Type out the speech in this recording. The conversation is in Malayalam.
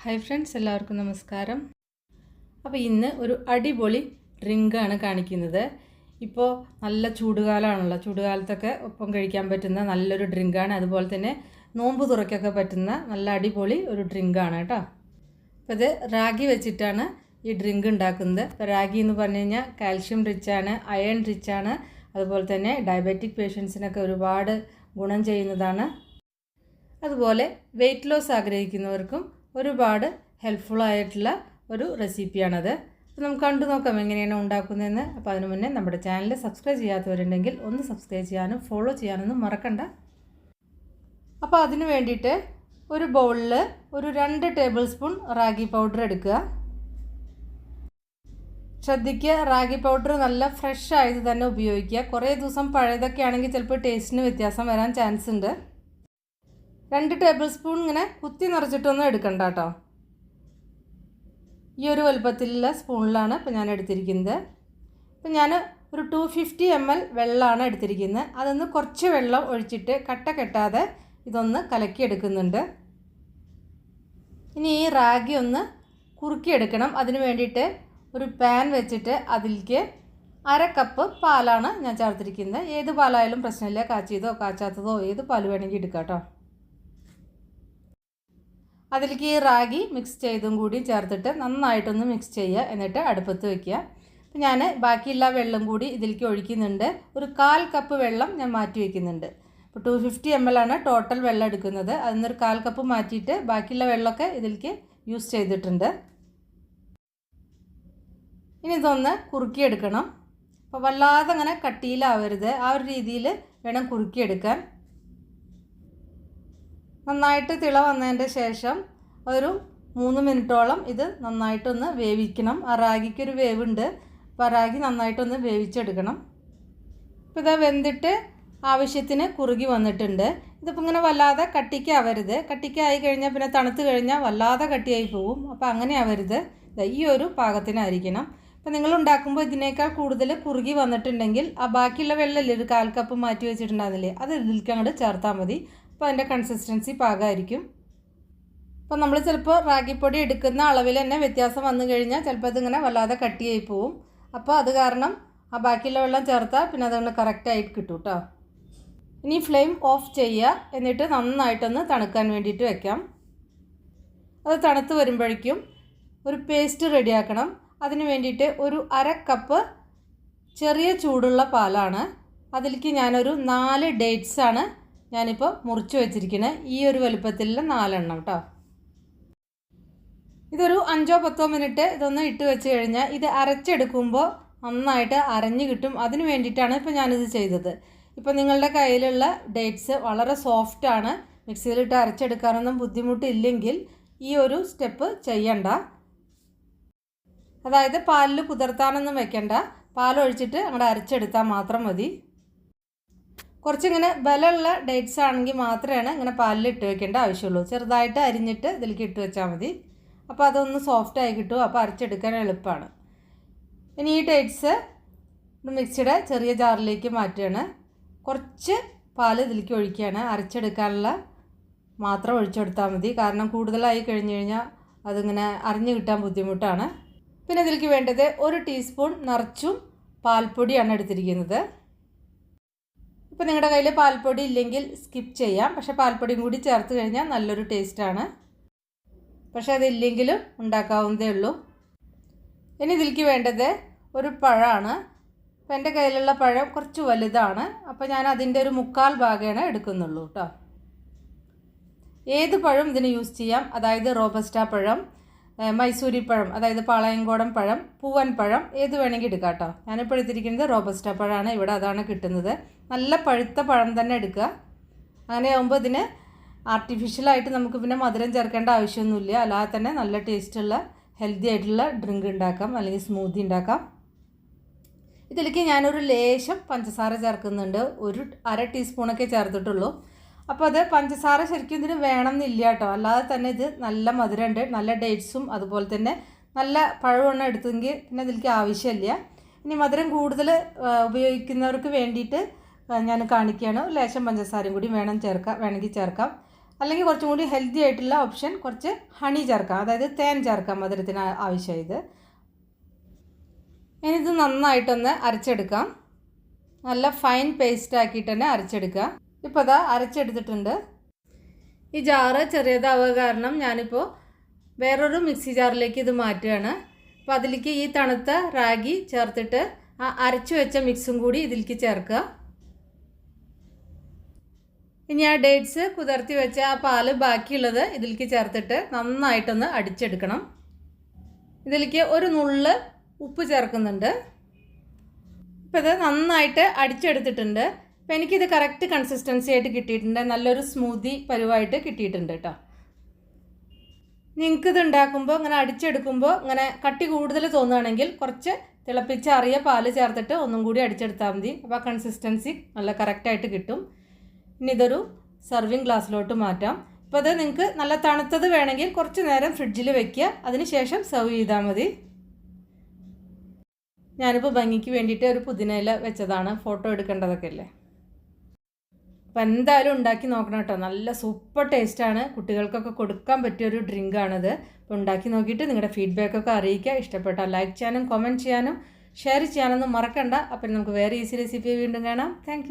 ഹായ് ഫ്രണ്ട്സ്, എല്ലാവർക്കും നമസ്കാരം. അപ്പോൾ ഇന്ന് ഒരു അടിപൊളി ഡ്രിങ്കാണ് കാണിക്കുന്നത്. ഇപ്പോൾ നല്ല ചൂടുകാലമാണല്ലോ. ചൂടുകാലത്തൊക്കെ ഒപ്പം കഴിക്കാൻ പറ്റുന്ന നല്ലൊരു ഡ്രിങ്കാണ്. അതുപോലെ തന്നെ നോമ്പ് തുറക്കൊക്കെ പറ്റുന്ന നല്ല അടിപൊളി ഒരു ഡ്രിങ്കാണ് കേട്ടോ. അപ്പോൾ ഇത് റാഗി വെച്ചിട്ടാണ് ഈ ഡ്രിങ്ക് ഉണ്ടാക്കുന്നത്. അപ്പോൾ റാഗി എന്ന് പറഞ്ഞു കഴിഞ്ഞാൽ കാൽഷ്യം റിച്ചാണ്, അയൺ റിച്ചാണ്. അതുപോലെ തന്നെ ഡയബറ്റിക് പേഷ്യൻസിനൊക്കെ ഒരുപാട് ഗുണം ചെയ്യുന്നതാണ്. അതുപോലെ വെയിറ്റ് ലോസ് ആഗ്രഹിക്കുന്നവർക്കും ഒരുപാട് ഹെൽപ്ഫുള്ളായിട്ടുള്ള ഒരു റെസിപ്പിയാണത്. അപ്പോൾ നമുക്ക് കണ്ടു നോക്കാം എങ്ങനെയാണ് ഉണ്ടാക്കുന്നതെന്ന്. അപ്പോൾ അതിനു മുന്നേ നമ്മുടെ ചാനൽ സബ്സ്ക്രൈബ് ചെയ്യാത്തവരുണ്ടെങ്കിൽ ഒന്ന് സബ്സ്ക്രൈബ് ചെയ്യാനും ഫോളോ ചെയ്യാനൊന്നും മറക്കണ്ട. അപ്പോൾ അതിന് വേണ്ടിയിട്ട് ഒരു ബൗളിൽ ഒരു 2 ടേബിൾ സ്പൂൺ റാഗി പൗഡർ എടുക്കുക. ശ്രദ്ധിക്കുക, റാഗി പൗഡർ നല്ല ഫ്രഷ് ആയത് തന്നെ ഉപയോഗിക്കുക. കുറേ ദിവസം പഴയതൊക്കെ ആണെങ്കിൽ ചിലപ്പോൾ ടേസ്റ്റിന് വ്യത്യാസം വരാൻ ചാൻസ് ഉണ്ട്. 2 ടേബിൾ സ്പൂൺ ഇങ്ങനെ കുത്തി നിറച്ചിട്ടൊന്നും എടുക്കണ്ട കേട്ടോ. ഈ ഒരു വലുപ്പത്തിലുള്ള സ്പൂണിലാണ് ഇപ്പോൾ ഞാൻ എടുത്തിരിക്കുന്നത്. ഇപ്പം ഞാൻ ഒരു 250 ml വെള്ളമാണ് എടുത്തിരിക്കുന്നത്. അതൊന്ന് കുറച്ച് വെള്ളം ഒഴിച്ചിട്ട് കട്ട കെട്ടാതെ ഇതൊന്ന് കലക്കിയെടുക്കുന്നുണ്ട്. ഇനി ഈ റാഗി ഒന്ന് കുറുക്കിയെടുക്കണം. അതിന് വേണ്ടിയിട്ട് ഒരു പാൻ വെച്ചിട്ട് അതിലേക്ക് 1/2 കപ്പ് പാലാണ് ഞാൻ ചേർത്തിരിക്കുന്നത്. ഏത് പാലായാലും പ്രശ്നമില്ല, കാച്ചിയതോ കാച്ചാത്തതോ ഏത് പാൽ വേണമെങ്കിൽ എടുക്കാം കേട്ടോ. അതിലേക്ക് ഈ റാഗി മിക്സ് ചെയ്തും കൂടി ചേർത്തിട്ട് നന്നായിട്ടൊന്ന് മിക്സ് ചെയ്യുക. എന്നിട്ട് അടുപ്പത്ത് വയ്ക്കുക. അപ്പോൾ ഞാൻ ബാക്കിയുള്ള വെള്ളം കൂടി ഇതിലേക്ക് ഒഴിക്കുന്നുണ്ട്. ഒരു 1/4 കപ്പ് വെള്ളം ഞാൻ മാറ്റി വയ്ക്കുന്നുണ്ട്. ഇപ്പോൾ 250 ml ആണ് ടോട്ടൽ വെള്ളം എടുക്കുന്നത്. അതിനൊരു 1/4 കപ്പ് മാറ്റിയിട്ട് ബാക്കിയുള്ള വെള്ളമൊക്കെ ഇതിലേക്ക് യൂസ് ചെയ്തിട്ടുണ്ട്. ഇനി ഇതൊന്ന് കുറുക്കിയെടുക്കണം. അപ്പോൾ വല്ലാതെ അങ്ങനെ കട്ടിയിലാവരുത്, ആ ഒരു രീതിയിൽ വേണം കുറുക്കിയെടുക്കാൻ. നന്നായിട്ട് തിള വന്നതിൻ്റെ ശേഷം ഒരു 3 മിനിറ്റോളം ഇത് നന്നായിട്ടൊന്ന് വേവിക്കണം. ആ റാഗിക്കൊരു വേവുണ്ട്, അപ്പോൾ ആ റാഗി നന്നായിട്ടൊന്ന് വേവിച്ചെടുക്കണം. ഇപ്പോൾ ഇത് വെന്തിട്ട് ആവശ്യത്തിന് കുറുകി വന്നിട്ടുണ്ട്. ഇതിപ്പോൾ ഇങ്ങനെ വല്ലാതെ കട്ടിക്കാവരുത്. കട്ടിക്കായി കഴിഞ്ഞാൽ പിന്നെ തണുത്ത് കഴിഞ്ഞാൽ വല്ലാതെ കട്ടിയായി പോവും. അപ്പോൾ അങ്ങനെ ആവരുത്, ഈ ഒരു പാകത്തിനായിരിക്കണം. അപ്പോൾ നിങ്ങൾ ഉണ്ടാക്കുമ്പോൾ ഇതിനേക്കാൾ കൂടുതൽ കുറുകി വന്നിട്ടുണ്ടെങ്കിൽ ആ ബാക്കിയുള്ള വെള്ളമില്ലേ, ഒരു 1/4 കപ്പ് മാറ്റി വെച്ചിട്ടുണ്ടാകുന്നില്ലേ, അത് ഇതിലേക്ക് അങ്ങോട്ട് ചേർത്താൽ മതി. അപ്പോൾ അതിൻ്റെ കൺസിസ്റ്റൻസി പാകമായിരിക്കും. അപ്പോൾ നമ്മൾ ചിലപ്പോൾ റാഗിപ്പൊടി എടുക്കുന്ന അളവിൽ തന്നെ വ്യത്യാസം വന്നു കഴിഞ്ഞാൽ ചിലപ്പോൾ അതിങ്ങനെ വല്ലാതെ കട്ടിയായി പോവും. അപ്പോൾ അത് കാരണം ആ ബാക്കിയുള്ള വെള്ളം ചേർത്താൽ പിന്നെ അതുകൊണ്ട് കറക്റ്റായിട്ട് കിട്ടും കേട്ടോ. ഇനി ഫ്ലെയിം ഓഫ് ചെയ്യുക. എന്നിട്ട് നന്നായിട്ടൊന്ന് തണുക്കാൻ വേണ്ടിയിട്ട് വെക്കാം. അത് തണുത്ത് വരുമ്പോഴേക്കും ഒരു പേസ്റ്റ് റെഡിയാക്കണം. അതിന് വേണ്ടിയിട്ട് ഒരു 1/2 കപ്പ് ചെറിയ ചൂടുള്ള പാലാണ്. അതിലേക്ക് ഞാനൊരു 4 ഡേറ്റ്സാണ് ഞാനിപ്പോൾ മുറിച്ച് വെച്ചിരിക്കുന്നത്. ഈ ഒരു വലുപ്പത്തിലുള്ള 4 എണ്ണം കേട്ടോ. ഇതൊരു 5-10 മിനിറ്റ് ഇതൊന്ന് ഇട്ട് വെച്ച് കഴിഞ്ഞാൽ ഇത് അരച്ചെടുക്കുമ്പോൾ നന്നായിട്ട് അരഞ്ഞ് കിട്ടും. അതിന് വേണ്ടിയിട്ടാണ് ഇപ്പോൾ ഞാനിത് ചെയ്തത്. ഇപ്പോൾ നിങ്ങളുടെ കയ്യിലുള്ള ഡേറ്റ്സ് വളരെ സോഫ്റ്റാണ്, മിക്സിയിലിട്ട് അരച്ചെടുക്കാനൊന്നും ബുദ്ധിമുട്ടില്ലെങ്കിൽ ഈ ഒരു സ്റ്റെപ്പ് ചെയ്യണ്ട. അതായത് പാലിൽ കുതിർത്താനൊന്നും വെക്കണ്ട, പാലൊഴിച്ചിട്ട് അങ്ങോട്ട് അരച്ചെടുത്താൽ മാത്രം മതി. കുറച്ചിങ്ങനെ ബലമുള്ള ഡേറ്റ്സ് ആണെങ്കിൽ മാത്രമേ ഇങ്ങനെ പാലിൽ ഇട്ട് വെക്കേണ്ട ആവശ്യമുള്ളൂ. ചെറുതായിട്ട് അരിഞ്ഞിട്ട് ഇതിലേക്ക് ഇട്ട് വെച്ചാൽ മതി. അപ്പോൾ അതൊന്ന് സോഫ്റ്റായി കിട്ടും. അപ്പോൾ അരച്ചെടുക്കാൻ എളുപ്പമാണ്. ഇനി ഈ ഡേറ്റ്സ് മിക്സിയുടെ ചെറിയ ജാറിലേക്ക് മാറ്റുകയാണ്. കുറച്ച് പാൽ ഇതിലേക്ക് ഒഴിക്കുകയാണ്. അരച്ചെടുക്കാനുള്ള മാത്രം ഒഴിച്ചെടുത്താൽ മതി. കാരണം കൂടുതലായി കഴിഞ്ഞ് കഴിഞ്ഞാൽ അതിങ്ങനെ അരിഞ്ഞ് കിട്ടാൻ ബുദ്ധിമുട്ടാണ്. പിന്നെ ഇതിലേക്ക് വേണ്ടത് 1 ടീസ്പൂൺ നിറച്ചും പാൽപ്പൊടിയാണ് എടുത്തിരിക്കുന്നത്. ഇപ്പോൾ നിങ്ങളുടെ കയ്യിൽ പാൽപ്പൊടി ഇല്ലെങ്കിൽ സ്കിപ്പ് ചെയ്യാം. പക്ഷേ പാൽപ്പൊടിയും കൂടി ചേർത്ത് കഴിഞ്ഞാൽ നല്ലൊരു ടേസ്റ്റാണ്. പക്ഷേ അതില്ലെങ്കിലും ഉണ്ടാക്കാവുന്നതേ ഉള്ളൂ. ഇനി ഇതിലേക്ക് വേണ്ടത് ഒരു പഴമാണ്. അപ്പോൾ എൻ്റെ കയ്യിലുള്ള പഴം കുറച്ച് വലുതാണ്. അപ്പോൾ ഞാൻ അതിൻ്റെ ഒരു 1/4 ഭാഗമാണ് എടുക്കുന്നുള്ളൂ കേട്ടോ. ഏത് പഴം ഇതിന് യൂസ് ചെയ്യാം. അതായത് റോബസ്റ്റ പഴം, മൈസൂരി പഴം, അതായത് പാളയംകോടൻ പഴം, പൂവൻ പഴം, ഏത് വേണമെങ്കിൽ എടുക്കാം കേട്ടോ. ഞാനിപ്പോൾ എടുത്തിരിക്കുന്നത് റോബസ്റ്റ പഴമാണ്. ഇവിടെ അതാണ് കിട്ടുന്നത്. നല്ല പഴുത്ത പഴം തന്നെ എടുക്കുക. അങ്ങനെ ആകുമ്പോൾ ഇതിന് ആർട്ടിഫിഷ്യലായിട്ട് നമുക്ക് പിന്നെ മധുരം ചേർക്കേണ്ട ആവശ്യമൊന്നുമില്ല. അല്ലാതെ തന്നെ നല്ല ടേസ്റ്റുള്ള ഹെൽത്തി ആയിട്ടുള്ള ഡ്രിങ്ക് ഉണ്ടാക്കാം, അല്ലെങ്കിൽ സ്മൂത്തി ഉണ്ടാക്കാം. ഇതിലേക്ക് ഞാനൊരു ലേശം പഞ്ചസാര ചേർക്കുന്നുണ്ട്. ഒരു 1/2 ടീസ്പൂണൊക്കെ ചേർത്തിട്ടുള്ളൂ. അപ്പോൾ അത് പഞ്ചസാര ശരിക്കും ഇതിന് വേണമെന്നില്ല കേട്ടോ. അല്ലാതെ തന്നെ ഇത് നല്ല മധുരമുണ്ട്, നല്ല ഡേറ്റ്സും അതുപോലെ തന്നെ നല്ല പഴമാണ് എടുത്തെങ്കിൽ പിന്നെ ഇതിലേക്ക് ആവശ്യമില്ല. ഇനി മധുരം കൂടുതൽ ഉപയോഗിക്കുന്നവർക്ക് വേണ്ടിയിട്ട് ഞാൻ കാണിക്കുകയാണ്. ലേശം പഞ്ചസാരയും കൂടി വേണമെങ്കിൽ ചേർക്കാം. അല്ലെങ്കിൽ കുറച്ചും കൂടി ഹെൽത്തി ആയിട്ടുള്ള ഓപ്ഷൻ കുറച്ച് ഹണി ചേർക്കാം, അതായത് തേൻ ചേർക്കാം മധുരത്തിന് ആവശ്യമായത്. ഇനി ഇത് നന്നായിട്ടൊന്ന് അരച്ചെടുക്കാം. നല്ല ഫൈൻ പേസ്റ്റ് ആക്കിയിട്ട് തന്നെ അരച്ചെടുക്കുക. ഇപ്പോൾ അതാ അരച്ചെടുത്തിട്ടുണ്ട്. ഈ ജാറ് ചെറിയതാവുക കാരണം ഞാനിപ്പോൾ വേറൊരു മിക്സി ജാറിലേക്ക് ഇത് മാറ്റുകയാണ്. അപ്പോൾ അതിലേക്ക് ഈ തണുത്ത റാഗി ചേർത്തിട്ട് ആ അരച്ചു വെച്ച മിക്സും കൂടി ഇതിലേക്ക് ചേർക്കുക. ഇനി ആ ഡേറ്റ്സ് കുതിർത്തി വെച്ച ആ പാല് ബാക്കിയുള്ളത് ഇതിലേക്ക് ചേർത്തിട്ട് നന്നായിട്ടൊന്ന് അടിച്ചെടുക്കണം. ഇതിലേക്ക് ഒരു നുള്ള് ഉപ്പ് ചേർക്കുന്നുണ്ട്. ഇപ്പോൾ ഇത് നന്നായിട്ട് അടിച്ചെടുത്തിട്ടുണ്ട്. അപ്പോൾ എനിക്കിത് കറക്റ്റ് കൺസിസ്റ്റൻസി ആയിട്ട് കിട്ടിയിട്ടുണ്ട്. നല്ലൊരു സ്മൂത്തി പരുവായിട്ട് കിട്ടിയിട്ടുണ്ട് കേട്ടോ. നിങ്ങൾക്കിത് ഉണ്ടാക്കുമ്പോൾ ഇങ്ങനെ അടിച്ചെടുക്കുമ്പോൾ ഇങ്ങനെ കട്ടി കൂടുതൽ തോന്നുകയാണെങ്കിൽ കുറച്ച് തിളപ്പിച്ചാറിയ പാല് ചേർത്തിട്ട് ഒന്നും കൂടി അടിച്ചെടുത്താൽ മതി. അപ്പോൾ ആ കൺസിസ്റ്റൻസി നല്ല കറക്റ്റായിട്ട് കിട്ടും. ഇനി ഇതൊരു സർവിങ് ഗ്ലാസ്സിലോട്ട് മാറ്റാം. അപ്പോൾ അത് നിങ്ങൾക്ക് നല്ല തണുത്തത് വേണമെങ്കിൽ കുറച്ച് നേരം ഫ്രിഡ്ജിൽ വെക്കുക, അതിന് ശേഷം സെർവ് ചെയ്താൽ മതി. ഞാനിപ്പോൾ ഭംഗിക്ക് വേണ്ടിയിട്ട് ഒരു പുതിനയില വെച്ചതാണ്, ഫോട്ടോ എടുക്കേണ്ടതൊക്കെ അല്ലേ. അപ്പോൾ എന്തായാലും ഉണ്ടാക്കി നോക്കണം കേട്ടോ. നല്ല സൂപ്പർ ടേസ്റ്റാണ്, കുട്ടികൾക്കൊക്കെ കൊടുക്കാൻ പറ്റിയൊരു ഡ്രിങ്കാണിത്. അപ്പോൾ ഉണ്ടാക്കി നോക്കിയിട്ട് നിങ്ങളുടെ ഫീഡ്ബാക്കൊക്കെ അറിയിക്കുക. ഇഷ്ടപ്പെട്ടാൽ ലൈക്ക് ചെയ്യാനും കമൻറ്റ് ചെയ്യാനും ഷെയർ ചെയ്യാനൊന്നും മറക്കണ്ട. അപ്പം നമുക്ക് വേറെ ഈസി റെസിപ്പി വീണ്ടും കാണാം. താങ്ക്